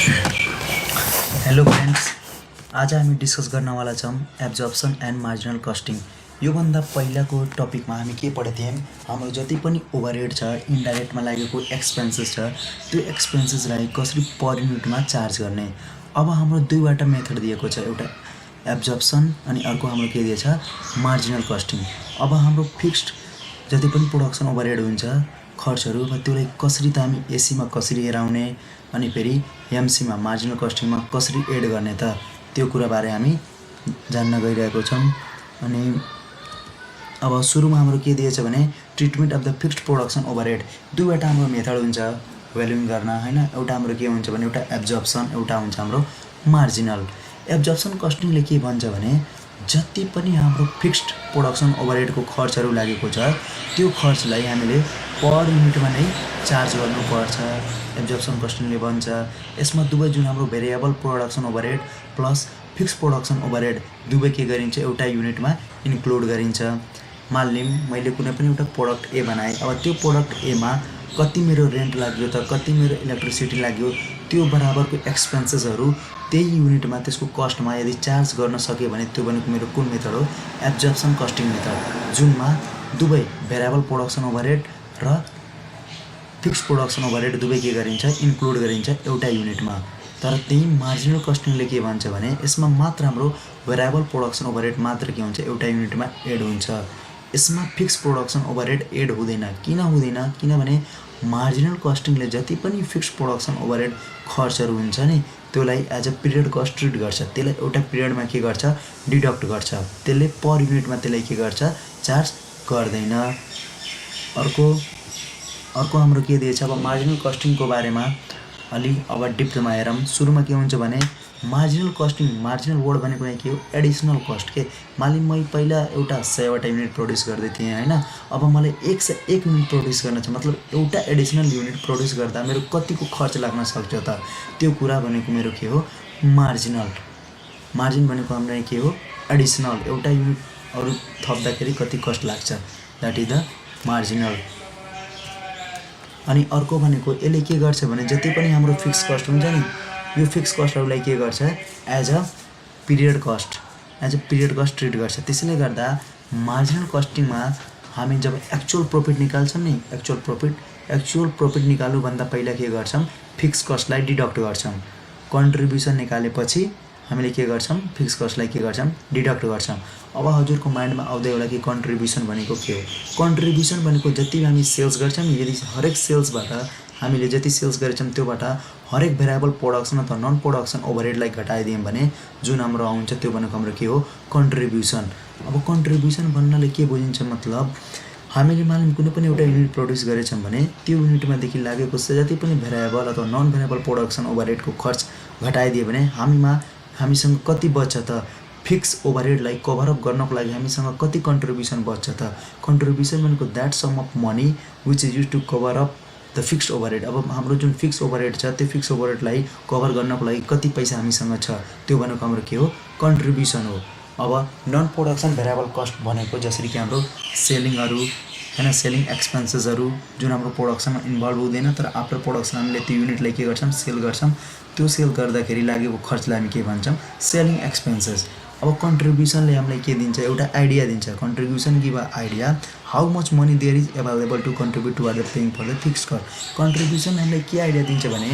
Hello friends, आज हामी discuss गर्नवाला छौँ एब्जर्प्सन एन्ड मार्जिनल कस्टिङ। योभन्दा पहिलाको टपिकमा हामी के पढेको थियौँ, हाम्रो जति पनि ओभरहेड छ, इन्डाइरेक्टमा लागेको एक्सपेन्सेस छ, त्यो एक्सपेन्सेसलाई कसरी पर युनिटमा चार्ज गर्ने। अब हाम्रो दुईवटा मेथड दिएको छ, एउटा एब्जर्प्सन अनि अर्को हाम्रो के दिएछ, मार्जिनल कस्टिङ। अब हाम्रो फिक्स्ड जति पनि प्रोडक्सन ओभरहेड हुन्छ, खर्चहरू, त्यसलाई कसरी त हामी एसीमा कसरी हेराउने अनि फेरि एमसीमा मार्जिनल कस्टिङमा कसरी एड गर्ने त, त्यो कुराबारे हामी जान्न गइरहेको छौँ। अनि अब सुरुमा हाम्रो के दिएछ भने treatment of the fixed production overhead. दुईवटा हाम्रो मेथड हुन्छ भ्यालुइङ गर्न, हैन। एउटा हाम्रो के हुन्छ भने एउटा एब्जर्प्सन, एउटा हुन्छ हाम्रो मार्जिनल। एब्जर्प्सन कस्टिङले के भन्छ भने जति पनि हाम्रो फिक्स्ड प्रोडक्सन ओभरहेडको खर्चहरू लागेको छ, त्यो खर्चलाई हामीले पर युनिटमा नै चार्ज गर्नुपर्छ, एब्जर्प्सन कस्टिङले भन्छ। यसमा दुवै जुन हाम्रो variable production overhead plus fix production overhead दुवै के गरिन्छ, एउटा युनिटमा इन्क्लुड गरिन्छ। मानिलिउँ मैले कुनै पनि एउटा प्रोडक्ट ए बनाएँ, अब त्यो प्रोडक्ट एमा कति मेरो रेन्ट लाग्यो त, कति मेरो इलेक्ट्रिसिटी लाग्यो, त्यो बराबरको एक्सपेन्सेसहरू त्यही युनिटमा त्यसको कस्टमा यदि चार्ज गर्न सके भने त्यो भनेको मेरो कुन मेथड हो, एब्जर्प्सन कस्टिङ मेथड, जुनमा दुवै भेरिएबल प्रोडक्सन ओभरहेड र फिक्स प्रोडक्सन ओभरहेड दुवै के गरिन्छ, इन्क्लुड गरिन्छ एउटा युनिटमा। तर त्यही मार्जिनल कस्टिङले के भन्छ भने यसमा मात्र हाम्रो भेरिएबल प्रोडक्सन ओभरहेड मात्र के हुन्छ, एउटा युनिटमा एड हुन्छ। यसमा फिक्स प्रोडक्सन ओभरहेड एड हुँदैन। किन हुँदैन? किनभने मार्जिनल कस्टिङले जति पनि फिक्स प्रोडक्सन ओभरहेड खर्चहरू हुन्छ नि, त्यसलाई as a period cost treat गर्छ। त्यसलाई एउटा पिरियडमा के गर्छ, डिडक्ट गर्छ। त्यसले पर युनिटमा त्यसलाई के गर्छ, चार्ज गर्दैन। अर्को हाम्रो के दिएछ, अब मार्जिनल कस्टिङको बारेमा अलि अब डिप्थमा हेरौँ। सुरुमा के हुन्छ भने मार्जिनल कस्टिङ, मार्जिनल वर्ड भनेको के हो, एडिसनल कस्ट के। मानिलिउँ मैले पहिला एउटा 100वटा युनिट प्रड्युस गर्दै थिएँ, हैन। अब मलाई 101 युनिट प्रड्युस गर्न छ, मतलब एउटा एडिसनल युनिट प्रड्युस गर्दा मेरो कतिको खर्च लाग्न सक्छ त, त्यो कुरा भनेको मेरो के हो, मार्जिनल। मार्जिन भनेको हाम्रो के हो, एडिसनल, एउटा युनिट अरू थप्दाखेरि कति कस्ट लाग्छ, द्याट इज द मार्जिनल। अनि अर्को भनेको यसले के गर्छ भने जति पनि हाम्रो फिक्स कस्ट हुन्छ नि, यो फिक्स कस्टहरूलाई के गर्छ, as a period cost treat गर्छ। त्यसैले गर्दा मार्जिनल कस्टिङमा हामी जब एक्चुअल प्रफिट निकाल्छौँ नि, एक्चुअल प्रफिट निकाल्नुभन्दा पहिला के गर्छौँ, फिक्स कस्टलाई डिडक्ट गर्छौँ। कन्ट्रिब्युसन निकालेपछि हामीले के गर्छौँ, फिक्स कस्टलाई के गर्छौँ, डिडक्ट गर्छौँ। अब हजुरको माइन्डमा आउँदै होला कि कन्ट्रिब्युसन भनेको के हो। कन्ट्रिब्युसन भनेको जति हामी सेल्स गर्छौँ, यदि हरेक सेल्सबाट हामीले जति सेल्स गरेछौँ त्योबाट हरेक भेरिएबल प्रोडक्सन अथवा नन प्रोडक्सन ओभरहेडलाई घटाइदियौँ भने जुन हाम्रो आउँछ त्यो भनेको हाम्रो के हो, कन्ट्रिब्युसन। अब कन्ट्रिब्युसन भन्नाले के बुझिन्छ, मतलब हामीले मानिलिउँ कुनै पनि एउटा युनिट प्रड्युस गरेछौँ भने त्यो युनिटमादेखि लागेको जति पनि भेरिएबल अथवा नन भेरिएबल प्रोडक्सन ओभरहेडको खर्च घटाइदियो भने हामीसँग कति बच्छ त, फिक्स ओभरहेडलाई कभरअप गर्नको लागि हामीसँग कति कन्ट्रिब्युसन बच्छ त। कन्ट्रिब्युसन भनेको that sum of money which is use to cover up the fixed overhead. अब हाम्रो जुन फिक्स ओभरहेड छ, त्यो फिक्स ओभरहेडलाई कभर गर्नको लागि कति पैसा हामीसँग छ, त्यो भनेको हाम्रो के हो, कन्ट्रिब्युसन हो। अब नन प्रोडक्सन भेरिएबल कस्ट भनेको जसरी कि हाम्रो सेलिङहरू, हैन, सेलिङ एक्सपेन्सेसहरू जुन हाम्रो प्रोडक्सनमा इन्भल्भ हुँदैन, तर आफ्टर प्रोडक्सन हामीले त्यो युनिटलाई के गर्छौँ, सेल गर्छौँ। त्यो सेल गर्दाखेरि लागेको खर्चलाई हामी के भन्छौँ, सेलिङ एक्सपेन्सेस। अब कन्ट्रिब्युसनले हामीलाई के दिन्छ, एउटा आइडिया दिन्छ। Contribution give a idea how much money there is available to contribute toward the paying for the fixed cost. Contribution हामीलाई के आइडिया दिन्छ भने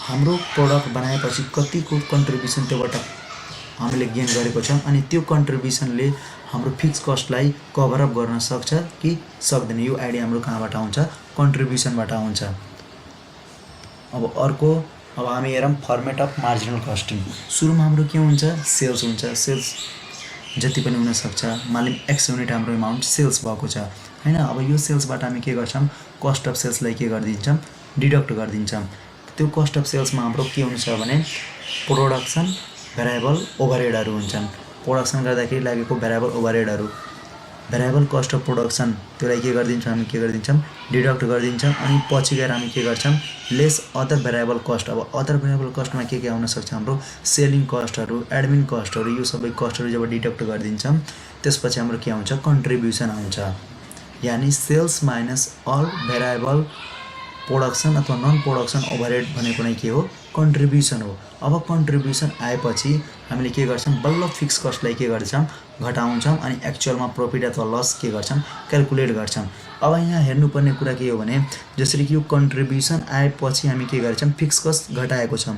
हाम्रो प्रोडक्ट बनाएपछि कतिको कन्ट्रिब्युसन त्योबाट हामीले गेन गरेको छौँ, अनि त्यो कन्ट्रिब्युसनले हाम्रो फिक्स कस्टलाई कभरअप गर्न सक्छ कि सक्दैन, यो आइडिया हाम्रो कहाँबाट आउँछ, कन्ट्रिब्युसनबाट आउँछ। अब हामी हेरौँ फर्मेट अफ मार्जिनल कस्टिङ। सुरुमा हाम्रो के हुन्छ, सेल्स हुन्छ। सेल्स जति पनि हुनसक्छ, मानिलिउँ एक्स युनिट हाम्रो एमाउन्ट सेल्स भएको छ, हैन। अब यो सेल्सबाट हामी के गर्छौँ, कस्ट अफ सेल्सलाई के गरिदिन्छौँ, डिडक्ट गरिदिन्छौँ। त्यो कस्ट अफ सेल्समा हाम्रो के हुन्छ भने प्रोडक्सन भेरिएबल ओभरहेडहरू हुन्छन्। प्रोडक्सन गर्दाखेरि लागेको भेरिएबल ओभरहेडहरू, भेरिएबल कस्ट अफ प्रोडक्सन, त्यसलाई के गरिदिन्छौँ, हामी के गरिदिन्छौँ, डिडक्ट गरिदिन्छौँ। अनि पछि गएर हामी के गर्छौँ, लेस अदर भेरिएबल कस्ट। अब अदर भेरिएबल कस्टमा के आउन सक्छ, हाम्रो सेलिङ कस्टहरू, एडमिन कस्टहरू, यो सबै कस्टहरू जब डिडक्ट गरिदिन्छौँ त्यसपछि हाम्रो के आउँछ, कन्ट्रिब्युसन आउँछ। यानी sales minus all variable production अथवा नन प्रोडक्सन ओभरहेड भनेको नै के हो कन्ट्रिब्युसन हो। अब कन्ट्रिब्युसन आएपछि हामीले के गर्छौँ बल्ल फिक्स कस्टलाई के गर्छौँ घटाउँछौँ अनि एक्चुअलमा प्रफिट अथवा लस के गर्छौँ क्याल्कुलेट गर्छौँ। अब यहाँ हेर्नुपर्ने कुरा के हो भने जसरी कि यो कन्ट्रिब्युसन आएपछि हामी के गर्छौँ फिक्स कस्ट घटाएको छौँ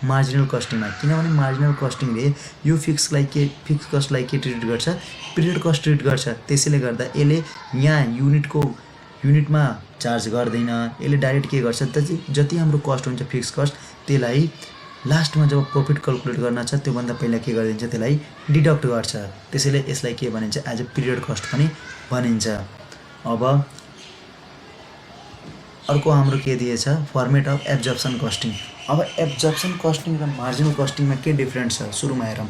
मार्जिनल कस्टिङमा, किनभने मार्जिनल कस्टिङले यो फिक्स कस्टलाई के ट्रिट गर्छ पिरियड कस्ट ट्रिट गर्छ। त्यसैले गर्दा यसले यहाँ युनिटमा चार्ज गर्दैन, यसले डाइरेक्ट के गर्छ जति हाम्रो कस्ट हुन्छ फिक्स कस्ट त्यसलाई लास्टमा जब प्रफिट क्याल्कुलेट गर्न छ त्योभन्दा पहिला के गरिदिन्छ त्यसलाई डिडक्ट गर्छ। त्यसैले यसलाई के भनिन्छ एज अ पिरियड कस्ट पनि भनिन्छ। अब अर्को हाम्रो के दिएछ फर्मेट अफ एब्जर्प्सन कस्टिङ। अब एब्जर्प्सन कस्टिङ र मार्जिनल कस्टिङमा के डिफ्रेन्ट छ सुरुमा हेरौँ।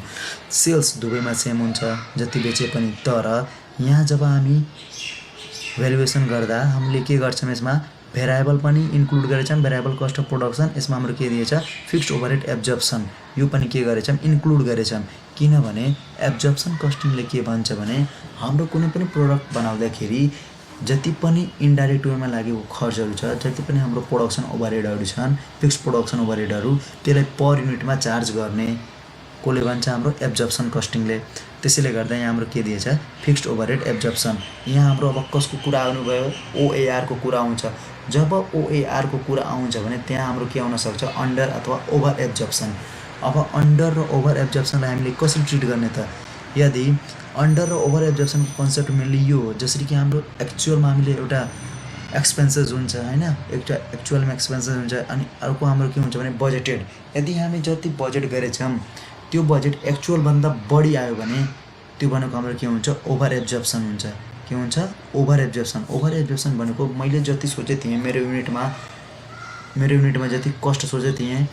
सेल्स दुवैमा सेम हुन्छ जति बेचे पनि, तर यहाँ जब हामी भ्यालुएसन गर्दा हामीले के गर्छौँ यसमा भेरिएबल पनि इन्क्लुड गरेछौँ, भेरिएबल कस्ट अफ प्रोडक्सन। यसमा हाम्रो के दिएछ फिक्स्ड ओभरहेड एब्जर्प्सन, यो पनि के गरेछौँ इन्क्लुड गरेछौँ। किनभने एब्जर्प्सन कस्टिङले के भन्छ भने हाम्रो कुनै पनि प्रोडक्ट बनाउँदाखेरि जति पनि इन्डाइरेक्ट वेमा लागेको खर्चहरू छ, जति पनि हाम्रो प्रोडक्सन ओभरहेडहरू छन् फिक्स्ड प्रोडक्सन ओभरहेडहरू त्यसलाई पर युनिटमा चार्ज गर्ने कसले भन्छ हाम्रो एब्जर्प्सन कस्टिङले। त्यसैले गर्दा यहाँ हाम्रो के दिएछ फिक्स्ड ओभरहेड एब्जर्प्सन। यहाँ हाम्रो अब कसको कुरा आउनुभयो ओएआरको कुरा आउँछ। जब ओएआरको कुरा आउँछ भने त्यहाँ हाम्रो के आउन सक्छ अन्डर अथवा ओभर एब्जर्प्सन। अब अन्डर र ओभर एब्जर्प्सनलाई हामीले कसरी ट्रिट गर्ने त, यदि अन्डर र ओभर एब्जर्प्सनको कन्सेप्ट मेनली यो हो जसरी कि हाम्रो एक्चुअलमा हामीले एउटा एक्सपेन्सेस हुन्छ होइन, एउटा एक्चुअलमा एक्सपेन्सेस हुन्छ अनि अर्को हाम्रो के हुन्छ भने बजेटेड। यदि हामी जति बजेट गरेछौँ त्यो बजेट एक्चुअलभन्दा बढी आयो भने त्यो भनेको हाम्रो के हुन्छ ओभर एब्जर्प्सन हुन्छ। के हुन्छ ओभर एब्जर्प्सन। ओभर एब्जर्प्सन भनेको मैले जति सोचेको थिएँ मेरो युनिटमा जति कस्ट सोचेको थिएँ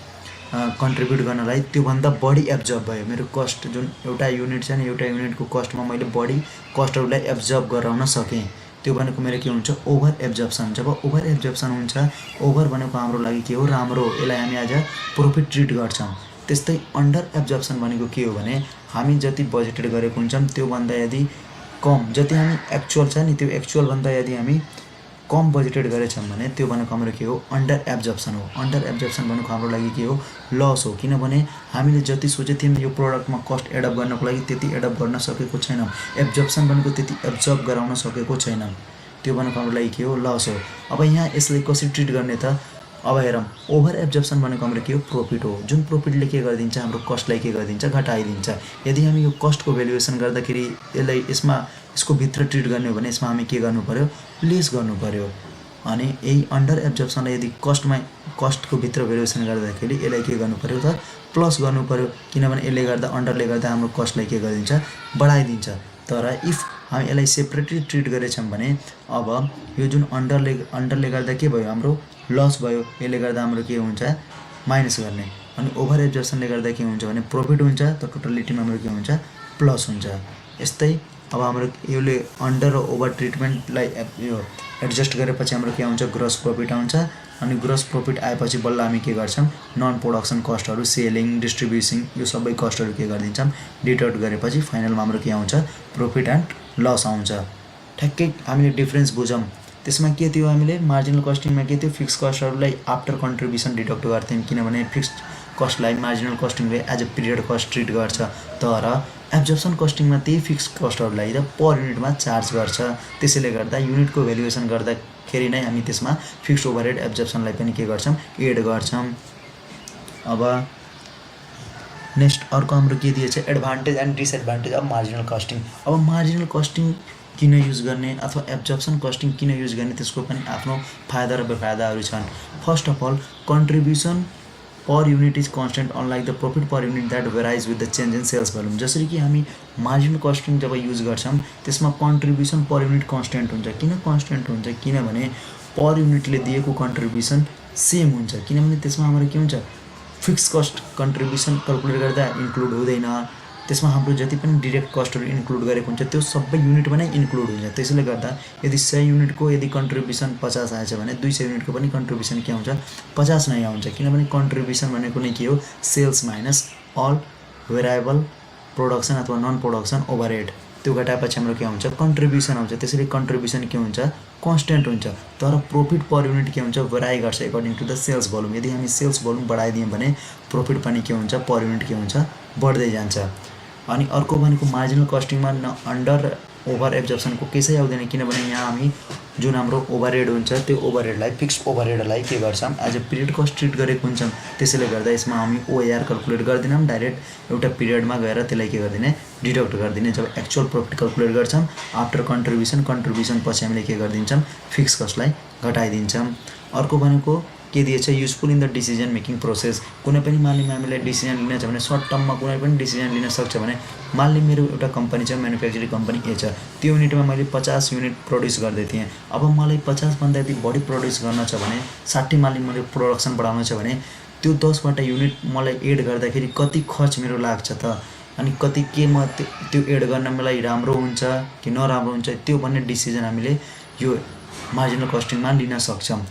कन्ट्रिब्युट गर्नलाई त्योभन्दा बढी एब्जर्ब भयो। मेरो कस्ट जुन एउटा युनिट छ नि एउटा युनिटको कस्टमा मैले बढी कस्टहरूलाई एब्जर्ब गराउन सकेँ, त्यो भनेको मेरो के हुन्छ ओभर एब्जर्प्सन। जब ओभर एब्जर्प्सन हुन्छ, ओभर भनेको हाम्रो लागि के हो राम्रो, यसलाई हामी एज अ प्रफिट ट्रिट गर्छौँ। त्यस्तै अन्डर एब्जर्प्सन भनेको के हो भने हामी जति बजेटेड गरेको हुन्छौँ त्योभन्दा यदि कम, जति हामी एक्चुअल छ नि त्यो एक्चुअलभन्दा यदि हामी कम बजेटेड गरेछौँ भने त्यो भनेको हाम्रो के हो अन्डर एब्जर्प्सन हो। अन्डर एब्जर्प्सन भनेको हाम्रो लागि के हो लस हो, किनभने हामीले जति सोचेको थियौँ यो प्रोडक्टमा कस्ट एडअप गर्नको लागि त्यति एडअप गर्न सकेको छैनौँ। एब्जर्प्सन भनेको त्यति एब्जर्ब गराउन सकेको छैनौँ, त्यो भनेको हाम्रो लागि के हो लस हो। अब यहाँ यसलाई कसरी ट्रिट गर्ने त, अब हेरौँ ओभर एब्जर्प्सन भनेको हाम्रो के हो प्रफिट हो। जुन प्रफिटले के गरिदिन्छ हाम्रो कस्टलाई के गरिदिन्छ घटाइदिन्छ। यदि हामी यो कस्टको भ्यालुएसन गर्दाखेरि यसको भित्र ट्रिट गर्ने हो भने यसमा हामी के गर्नु पर्यो लेस गर्नु पर्यो। अनि यही अन्डर एब्जर्प्सनलाई यदि कस्टको भित्र भ्यालुएसन गर्दाखेरि यसलाई के गर्नु पर्यो त प्लस गर्नु पर्यो, किनभने यसले गर्दा अन्डरले गर्दा हाम्रो कस्टलाई के गरिदिन्छ बढाइदिन्छ। तर इफ हामी यसलाई सेपरेटली ट्रिट गरेछौँ भने अब यो जुन अन्डरले गर्दा के भयो हाम्रो लस भयो, यसले गर्दा हाम्रो के हुन्छ माइनस गर्ने। अनि ओभर एब्जर्प्सनले गर्दा के हुन्छ भने प्रफिट हुन्छ, त टोटलिटीमा हाम्रो के हुन्छ प्लस हुन्छ। यस्तै अब हाम्रो यसले अन्डर र ओभर ट्रिटमेन्टलाई यो एडजस्ट गरेपछि हाम्रो के आउँछ ग्रोस प्रफिट आउँछ। अनि ग्रोस प्रफिट आएपछि बल्ल हामी के गर्छौँ नन प्रोडक्सन कस्टहरू सेलिङ डिस्ट्रिब्युसन यो सबै कस्टहरू के गरिदिन्छौँ डिडक्ट गरेपछि फाइनलमा हाम्रो के आउँछ प्रफिट एन्ड लस आउँछ। ठ्याक्कै हामीले डिफ्रेन्स बुझौँ। त्यसमा के थियो हामीले मार्जिनल कस्टिङमा के थियो फिक्स कस्टहरूलाई आफ्टर कन्ट्रिब्युसन डिडक्ट गर्थ्यौँ, किनभने फिक्स्ड कस्टलाई मार्जिनल कस्टिङले as a period cost treat गर्छ। तर एब्जर्प्सन कस्टिङमा त्यही फिक्स कस्टहरूलाई त पर युनिटमा चार्ज गर्छ। त्यसैले गर्दा युनिटको भ्यालुएसन गर्दाखेरि नै हामी त्यसमा फिक्स्ड ओभरहेड एब्जर्प्सनलाई पनि के गर्छौँ एड गर्छौँ। अब नेक्स्ट अर्को हाम्रो के दिएछ advantage and disadvantage of marginal costing. अब मार्जिनल कस्टिङ किन युज गर्ने अथवा एब्जर्प्सन कस्टिङ किन युज गर्ने त्यसको पनि आफ्नो फाइदा र बेफाइदाहरू छन्। First of all contribution per unit is constant unlike the profit per unit that varies with the change in sales volume. जसरी कि हामी मार्जिनल कस्टिङ जब युज गर्छौँ त्यसमा कन्ट्रिब्युसन पर युनिट कन्स्टेन्ट हुन्छ। किन कन्स्टेन्ट हुन्छ किनभने पर युनिटले दिएको कन्ट्रिब्युसन सेम हुन्छ, किनभने त्यसमा हाम्रो के हुन्छ फिक्स कस्ट कन्ट्रिब्युसन क्याल्कुलेट गर्दा इन्क्लुड हुँदैन। त्यसमा हाम्रो जति पनि डिरेक्ट कस्टहरू इन्क्लुड गरेको हुन्छ त्यो सबै युनिटमा नै इन्क्लुड हुन्छ। त्यसैले गर्दा यदि 100 युनिटको यदि कन्ट्रिब्युसन 50 आएछ भने 200 युनिटको पनि कन्ट्रिब्युसन के आउँछ 50 नै आउँछ, किनभने कन्ट्रिब्युसन भनेको नै के हो sales minus all variable production अथवा नन प्रोडक्सन ओभरहेड। त्यो घटाएपछि हाम्रो के हुन्छ कन्ट्रिब्युसन आउँछ। त्यसरी कन्ट्रिब्युसन के हुन्छ कन्स्टेन्ट हुन्छ, तर प्रॉफिट पर युनिट के हुन्छ भराइ गर्छ according to the sales volume. यदि हामी सेल्स भोल्युम बढाइदियौँ भने प्रॉफिट पनि के हुन्छ पर युनिट के हुन्छ बढ्दै जान्छ। अनि अर्को भनेको मार्जिनल कस्टिङमा न अन्डर ओभर एब्जर्प्सनको केही आउँदैन, किनभने यहाँ हामी जुन हाम्रो ओभरहेड हुन्छ त्यो ओभरहेडलाई फिक्स ओभरहेडलाई के गर्छौँ as a period cost treat गरेको हुन्छौँ। त्यसैले गर्दा यसमा हामी ओएआर क्याल्कुलेट गर्दैनौँ, डाइरेक्ट एउटा पिरियडमा गएर त्यसलाई के गरिदिने डिडक्ट गरिदिने। जब एक्चुअल प्रॉफिट क्याल्कुलेट गर्छौँ आफ्टर कन्ट्रिब्युसन पछि हामीले के गरिदिन्छौँ फिक्स कस्टलाई घटाइदिन्छौँ। अर्को भनेको के दिएछ useful in the decision making process. कुनै पनि मालिकमा हामीले डिसिजन लिन छ भने सर्ट टर्ममा कुनै पनि डिसिजन लिन सक्छ भने मान ली मेरो एउटा कम्पनी छ, म्यानुफ्याक्चरिङ कम्पनी ए छ, त्यो युनिटमा मैले 50 युनिट प्रड्युस गर्दै थिएँ। अब मलाई 50 भन्दा यदि बढी प्रड्युस गर्न छ भने 60 मालिक मैले प्रोडक्सन बढाउनु छ भने त्यो 10वटा युनिट मलाई एड गर्दाखेरि कति खर्च मेरो लाग्छ त, अनि कति के म त्यो एड गर्न मलाई राम्रो हुन्छ कि नराम्रो हुन्छ त्यो भन्ने डिसिजन हामीले यो मार्जिनल कस्टिङमा लिन सक्छौँ।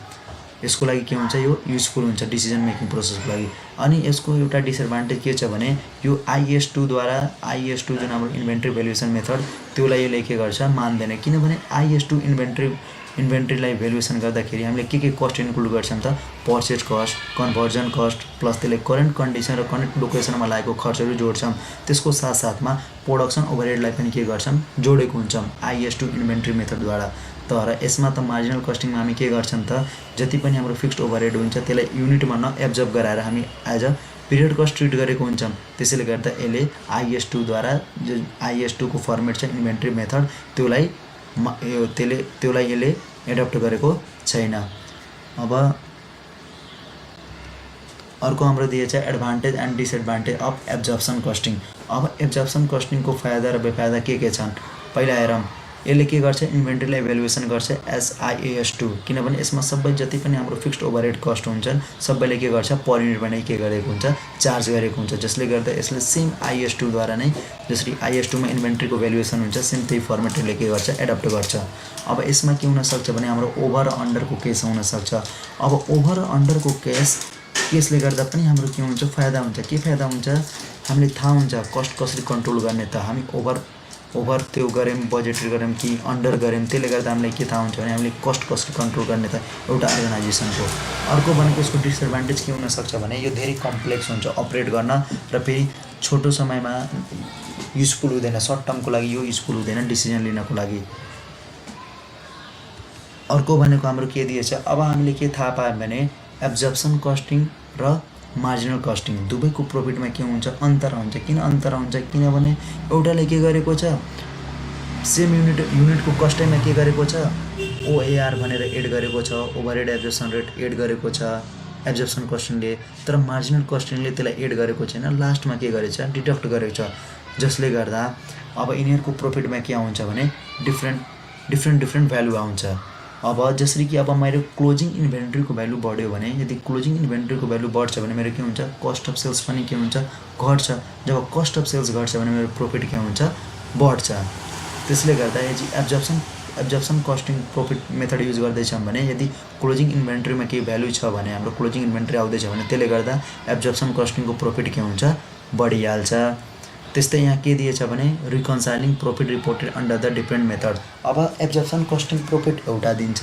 यसको लागि के हुन्छ यो युजफुल हुन्छ डिसिजन मेकिङ प्रोसेसको लागि। अनि यसको एउटा डिसएडभान्टेज के छ भने यो IS2 द्वारा IS2 जुन हाम्रो इन्भेन्ट्री भ्यालुएसन मेथड त्यसलाई यसले के गर्छ मान्दैन, किनभने IS2 इन्भेन्ट्रीलाई भ्यालुएसन गर्दाखेरि हामीले के कस्ट इन्क्लुड गर्छौँ त purchase cost, conversion cost plus त्यसले करेन्ट कन्डिसन र करेन्ट लोकेसनमा लागेको खर्चहरू जोड्छौँ। त्यसको साथसाथमा प्रोडक्सन ओभरहेडलाई पनि के गर्छौँ जोडेको हुन्छौँ IS2 इन्भेन्ट्री मेथडद्वारा। तर यसमा त मार्जिनल कस्टिङमा हामी के गर्छौँ त जति पनि हाम्रो फिक्स्ड ओभरहेड हुन्छ त्यसलाई युनिटमा नएब्जर्ब गराएर हामी as a period cost treat गरेको हुन्छौँ। त्यसैले गर्दा यसले IS2 द्वारा जुन IS2 को फर्मेट छ इन्भेन्ट्री मेथड त्यसलाई यसले एडप्ट गरेको छैन। अब अर्को हाम्रो दिएछ advantage and disadvantage of absorption costing. अब एब्जर्प्सन कस्टिङको फाइदा र बेफाइदा के छन् पहिला हेरौँ। यसले के गर्छ इन्भेन्ट्रीलाई भ्यालुएसन गर्छ एज IAS2, किनभने यसमा सबै जति पनि हाम्रो फिक्स्ड ओभरहेड कस्ट हुन्छन् सबैले के गर्छ पर युनिटमा नै के गरेको हुन्छ चार्ज गरेको हुन्छ। जसले गर्दा यसले सेम IS2 द्वारा नै जसरी IS2 मा इन्भेन्ट्रीको भ्यालुएसन हुन्छ सेम त्यही फर्मेटले के गर्छ एडप्ट गर्छ। अब यसमा के हुन सक्छ भने हाम्रो ओभर र अन्डरको केस हुन सक्छ। अब ओभर र अन्डरको केसले गर्दा पनि हाम्रो के हुन्छ फाइदा हुन्छ। के फाइदा हुन्छ हामीले थाहा हुन्छ कस्ट कसरी कन्ट्रोल गर्ने त, हामी ओभर त्यो गऱ्यौँ बजेटरी गऱ्यौँ कि अन्डर गऱ्यौँ, त्यसले गर्दा हामीलाई के थाहा हुन्छ भने हामीले कस्ट कसरी कन्ट्रोल गर्ने त एउटा अर्गनाइजेसनको। अर्को भनेको यसको डिसएडभान्टेज के हुनसक्छ भने यो धेरै कम्प्लेक्स हुन्छ अपरेट गर्न र फेरि छोटो समयमा युजफुल हुँदैन, सर्ट टर्मको लागि यो युजफुल हुँदैन डिसिजन लिनको लागि। अर्को भनेको हाम्रो के दिएछ अब हामीले के थाहा पायौँ भने एब्जर्प्सन कस्टिङ र मार्जिनल कस्टिङ दुवैको प्रॉफिटमा के हुन्छ अन्तर हुन्छ। किन अन्तर हुन्छ किनभने एउटाले के गरेको छ सेम युनिटको कस्टैमा के गरेको छ OAR भनेर एड गरेको छ, ओभरहेड एब्जर्प्सन रेट एड गरेको छ एब्जर्प्सन कस्टिङले, तर मार्जिनल कस्टिङले त्यसलाई एड गरेको छैन, लास्टमा के गरेछ डिडक्ट गरेको छ। जसले गर्दा अब यिनीहरूको प्रॉफिटमा के आउँछ भने डिफ्रेन्ट भ्यालु आउँछ। अब जसरी कि अब मेरो क्लोजिङ इन्भेन्ट्रीको भ्यालु बढ्यो भने यदि क्लोजिङ इन्भेन्ट्रीको भ्यालु बढ्छ भने मेरो के हुन्छ कस्ट अफ सेल्स पनि के हुन्छ घट्छ। जब कस्ट अफ सेल्स घट्छ भने मेरो प्रॉफिट के हुन्छ बढ्छ। त्यसले गर्दा यदि absorption costing profit method use गर्दैछौँ भने यदि क्लोजिङ इन्भेन्ट्रीमा केही भ्यालु छ भने हाम्रो क्लोजिङ इन्भेन्ट्री आउँदैछ भने त्यसले गर्दा एब्जर्प्सन कस्टिङको प्रॉफिट के हुन्छ बढिहाल्छ। त्यस्तै यहाँ के दिएछ भने reconciling profit reported under the different method. अब एब्जर्प्सन कस्टिङ प्रॉफिट एउटा दिन्छ,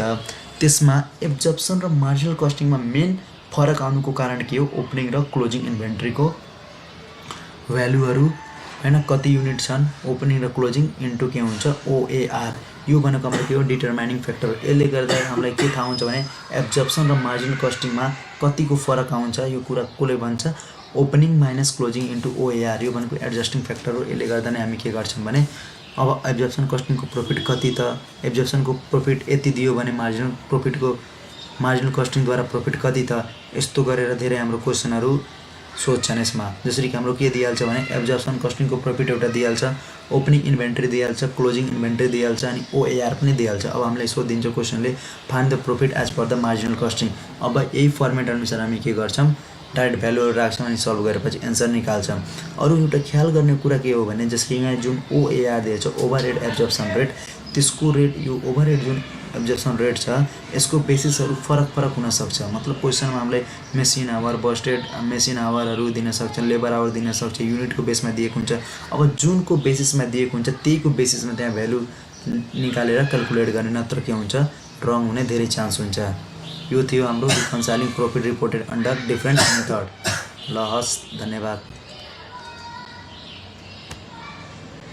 त्यसमा एब्जर्प्सन र मार्जिनल कस्टिङमा मेन फरक आउनुको कारण के हो ओपनिङ र क्लोजिङ इन्भेन्ट्रीको भ्यालुहरू हैन कति युनिट छन् ओपनिङ र क्लोजिङ इन्टु के हुन्छ OAR। यो भनेको हाम्रो के हो डिटरमाइनिङ फ्याक्टर। यसले गर्दा हामीलाई के थाहा हुन्छ भने एब्जर्प्सन र मार्जिनल कस्टिङमा कतिको फरक आउँछ यो कुरा कसले भन्छ opening minus closing into OAR। यो भनेको एडजस्टिङ फ्याक्टर हो। यसले गर्दा नै हामी के गर्छौँ भने अब एब्जर्प्सन कस्टिङको प्रॉफिट कति त एब्जर्प्सनको प्रॉफिट यति दियो भने मार्जिनल कस्टिङद्वारा प्रॉफिट कति त यस्तो गरेर धेरै हाम्रो क्वेसनहरू सोध्छन् यसमा। जसरी कि हाम्रो के दिइहाल्छ भने एब्जर्प्सन कस्टिङको प्रॉफिट एउटा दिइहाल्छ, ओपनिङ इन्भेन्ट्री दिइहाल्छ, क्लोजिङ इन्भेन्ट्री दिइहाल्छ अनि OAR पनि दिइहाल्छ। अब हामीलाई सोधिन्छ क्वेसनले find the profit as per the marginal costing. अब यही फर्मेट अनुसार हामी के गर्छौँ डाइरेक्ट भ्यालुहरू राख्छौँ अनि सल्भ गरेपछि एन्सर निकाल्छौँ। अरू एउटा ख्याल गर्ने कुरा के हो भने जसरी यहाँ जुन OAR दिएछ ओभरहेड एब्जर्प्सन रेट त्यसको रेट यो ओभरहेड जुन एब्जर्प्सन रेट छ यसको बेसिसहरू फरक हुनसक्छ। मतलब क्वेसनमा हामीलाई मेसिन आवर बस्टेड मेसिन आवरहरू दिन सक्छ, लेबर आवर दिन सक्छ, युनिटको बेसमा दिएको हुन्छ। अब जुनको बेसिसमा दिएको हुन्छ त्यहीको बेसिसमा त्यहाँ भ्यालु निकालेर क्यालकुलेट गर्ने, नत्र के हुन्छ रङ हुने धेरै चान्स हुन्छ। यो थियो हाम्रो reconciling profit reported under different method. ल हस्, धन्यवाद।